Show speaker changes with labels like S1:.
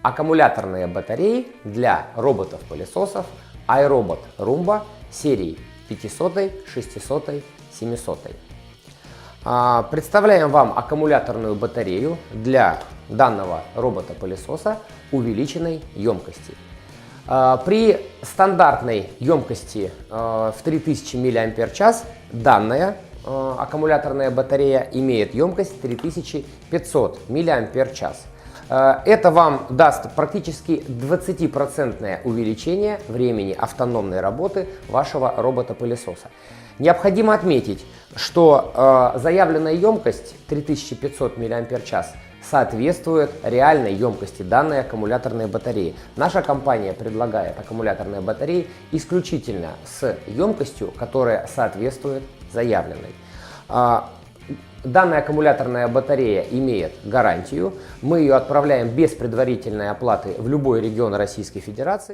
S1: аккумуляторные батареи для роботов-пылесосов iRobot Roomba серии 500, 600, 700. Представляем вам аккумуляторную батарею для данного робота-пылесоса увеличенной емкости. При стандартной емкости в 3000 мАч данная аккумуляторная батарея имеет емкость 3500 мАч. Это вам даст практически 20% увеличение времени автономной работы вашего робота-пылесоса. Необходимо отметить, что заявленная емкость 3500 мАч соответствует реальной емкости данной аккумуляторной батареи. Наша компания предлагает аккумуляторные батареи исключительно с емкостью, которая соответствует заявленной. Данная аккумуляторная батарея имеет гарантию. Мы ее отправляем без предварительной оплаты в любой регион Российской Федерации.